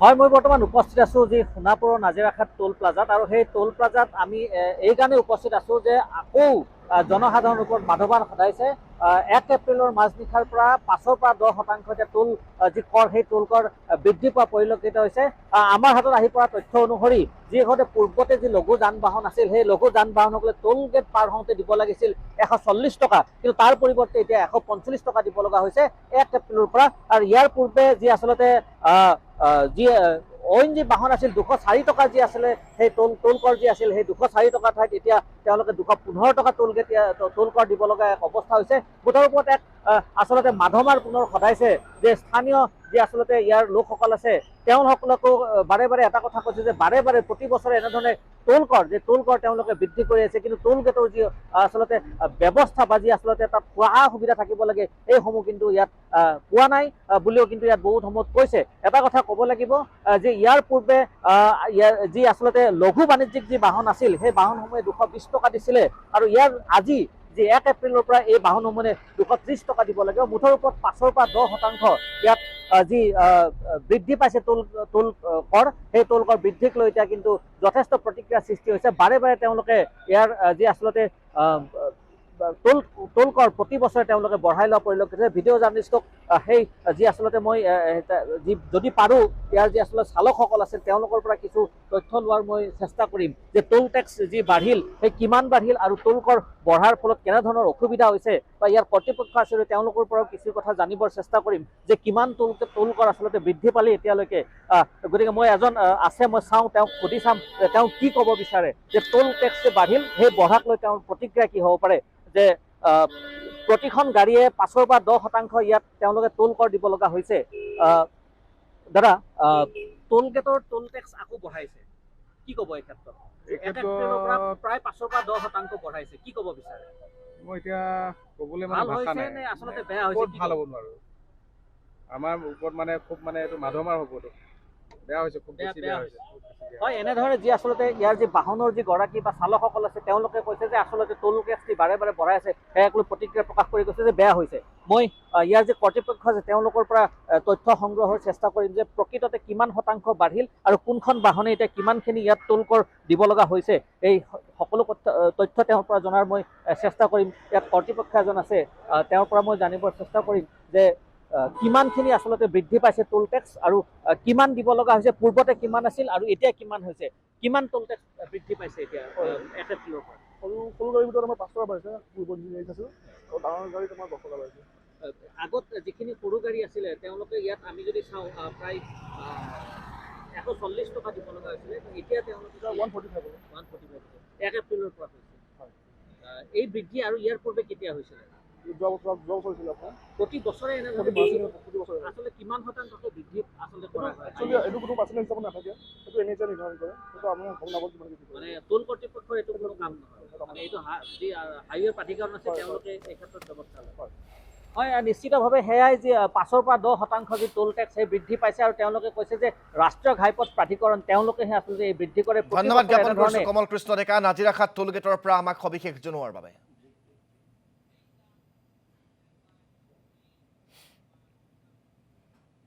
হয়, মই বৰ্তমান উপস্থিত আছো যি সোণাপুৰৰ নাজিৰাঘাট টোল প্লাজাত আৰু সেই টোল প্লাজাত আমি এই কাৰণে উপস্থিত আছো যে আকৌ জনসাধাৰণৰ ওপৰত বাধবান সদাইছে। 1 এপ্ৰিলৰ মাজনিশাৰ পৰা 5ৰ পৰা 10% এতিয়া টোল যি কৰ সেই টোল কৰ বৃদ্ধি পোৱা পৰিলক্ষিত হৈছে। আমাৰ হাতত আহি পৰা তথ্য অনুসৰি যিসকলে পূৰ্বতে যি লঘু যান বাহন আছিল সেই লঘু যান বাহনসকলে টোল গেট পাৰ হওঁতে দিব লাগিছিল 140 টকা, কিন্তু তাৰ পৰিৱৰ্তে এতিয়া 145 টকা দিব লগা হৈছে 1 এপ্ৰিলৰ পৰা। আৰু ইয়াৰ পূৰ্বে যি আচলতে যি অইন যি বাহন আছিল 204 টকা যি আছিলে সেই টোল কৰ যি আছিল সেই 204 টকা ঠাইত এতিয়া তেওঁলোকে 215 টকা টোল কৰ দিব লগা এক অৱস্থা হৈছে। মুঠৰ ওপৰত এক আচলতে মাধমাৰ পুনৰ সদাইছে যে স্থানীয় যি আচলতে ইয়াৰ লোকসকল আছে তেওঁলোককো বাৰে বাৰে এটা কথা কৈছে যে বাৰে বাৰে প্ৰতি বছৰে এনেধৰণে টোল কৰ তেওঁলোকে বৃদ্ধি কৰি আছে, কিন্তু টোল গেটৰ যি আচলতে ব্যৱস্থা বা যি আচলতে তাত খোৱা সুবিধা থাকিব লাগে এইসমূহ কিন্তু ইয়াত পোৱা নাই বুলিও কিন্তু ইয়াত বহুত সময়ত কৈছে। এটা কথা ক'ব লাগিব যে ইয়াৰ পূৰ্বে যি আচলতে লঘু বাণিজ্যিক যি বাহন আছিল সেই বাহনসমূহে 220 টকা দিছিলে আৰু ইয়াৰ আজি যি 1 এপ্ৰিলৰ পৰা এই বাহনসমূহে 230 টকা দিব লাগে। মুঠৰ ওপৰত 5ৰ পৰা 10% ইয়াত যি বৃদ্ধি পাইছে টোল কৰ সেই টোল কৰ বৃদ্ধিক লৈ এতিয়া কিন্তু যথেষ্ট প্ৰতিক্ৰিয়াৰ সৃষ্টি হৈছে। বাৰে বাৰে তেওঁলোকে ইয়াৰ যি আচলতে টোল কৰ প্ৰতি বছৰে তেওঁলোকে বঢ়াই লোৱা পৰিলক্ষিত হৈছে। ভিডিঅ' জাৰ্নেলিষ্টক সেই যি আচলতে মই যদি পাৰোঁ ইয়াৰ যি আচলতে চালকসকল আছিল তেওঁলোকৰ পৰা কিছু তথ্য লোৱাৰ মই চেষ্টা কৰিম যে টোল টেক্স যি বাঢ়িল সেই কিমান বাঢ়িল আৰু টোল কৰ বঢ়াৰ ফলত কেনেধৰণৰ অসুবিধা হৈছে বা ইয়াৰ কৰ্তৃপক্ষ আছিল তেওঁলোকৰ পৰাও কিছু কথা জানিবৰ চেষ্টা কৰিম যে কিমান টোল কৰ আচলতে বৃদ্ধি পালে এতিয়ালৈকে। গতিকে মই এজন আছে, মই চাওঁ তেওঁক সুধি চাম তেওঁ কি ক'ব বিচাৰে যে টোল টেক্স যে বাঢ়িল সেই বঢ়াক লৈ তেওঁৰ প্ৰতিক্ৰিয়া কি হ'ব পাৰে। যে প্ৰতিখন গাড়ীয়ে 5ৰ পৰা 10% ইয়াত তেওঁলোকে টোল কৰ দিব লগা হৈছে। দাদা, টোল গেটৰ টোল টেক্স আকৌ বঢ়াইছে, কি ক'ব এই ক্ষেত্ৰত? প্ৰায় 5ৰ পৰা 10% বঢ়াইছে, কি ক'ব বিচাৰে? মই এতিয়া ক'বলৈ মানে ভাষা নাই, নে আচলতে বেয়া হৈছে? ভাল হ'ব নোৱাৰো, আমাৰ ওপৰত মানে খুব মানে এইটো মাধমাৰ হ'বতো বেয়া হৈছে, খুব বেয়া হৈছে। হয়, এনেধৰণে যি আচলতে ইয়াৰ যি বাহনৰ যি গৰাকী বা চালকসকল আছে তেওঁলোকে কৈছে যে আচলতে টোল টেক্স বাৰে বাৰে বঢ়াই আছে, সেয়াক লৈ প্ৰতিক্ৰিয়া প্ৰকাশ কৰি কৈছে যে বেয়া হৈছে। মই ইয়াৰ যি কৰ্তৃপক্ষ আছে তেওঁলোকৰ পৰা তথ্য সংগ্ৰহৰ চেষ্টা কৰিম যে প্ৰকৃততে কিমান শতাংশ বাঢ়িল আৰু কোনখন বাহনে এতিয়া কিমানখিনি ইয়াত টোল কৰ দিব লগা হৈছে। এই সকলো তথ্য তেওঁৰ পৰা জনাৰ মই চেষ্টা কৰিম। ইয়াত কৰ্তৃপক্ষ এজন আছে, তেওঁৰ পৰা মই জানিবৰ চেষ্টা কৰিম যে কিমানখিনি আচলতে বৃদ্ধি পাইছে টোল টেক্স আৰু কিমান দিব লগা হৈছে, পূৰ্বতে কিমান আছিল আৰু এতিয়া কিমান হৈছে, কিমান টোল টেক্স বৃদ্ধি পাইছে এতিয়া 1 এপ্ৰিলৰ পৰা? সৰু গাড়ীৰ ভিতৰত আমাৰ 5 টকা পাইছে, পূৰ্বৰ দিন আছোঁ আৰু ডাঙৰ গাড়ীত আমাৰ 10 টকা পাইছে। আগত যিখিনি সৰু গাড়ী আছিলে তেওঁলোকে ইয়াত আমি যদি চাওঁ প্ৰায় 140 টকা দিব লগা হৈছিলে, এতিয়া তেওঁলোকে 145 1 এপ্ৰিলৰ পৰা হৈছে। এই বৃদ্ধি আৰু ইয়াৰ পূৰ্বে কেতিয়া হৈছিলে? যোৱা বছৰ হৈছিলে আপোনাৰ প্ৰতি বছৰে আচলতে কিমান শতাংশ বৃদ্ধি আচলতে কৰা হয়? এইটো কোনো পাৰ্চেণ্টেজ হিচাপত নাথাকে, সেইটো NHA নিৰ্ধাৰণ কৰে, সেইটো আপোনাৰ গম নাপাব কিমান মানে টোল কৰ্তৃপক্ষৰ এইটো কোনো কাম নহয়, মানে এইটো যি হাইৱে প্ৰাধিকৰণ আছে তেওঁলোকে এই ক্ষেত্ৰত ব্যৱস্থা লয়। হয়, নিশ্চিতভাৱে সেয়াই যে 5ৰ পৰা 10% যি টোল টেক্স সেই বৃদ্ধি পাইছে আৰু তেওঁলোকে কৈছে যে ৰাষ্ট্ৰীয় ঘাইপথ প্ৰাধিকৰণ তেওঁলোকেহে আচলতে এই বৃদ্ধি কৰে। ধন্যবাদ জ্ঞাপন কৰিছোঁ কমল কৃষ্ণ ডেকা, নাজিৰাঘাট টোল গেটৰ পৰা আমাক সবিশেষ জনোৱাৰ বাবে।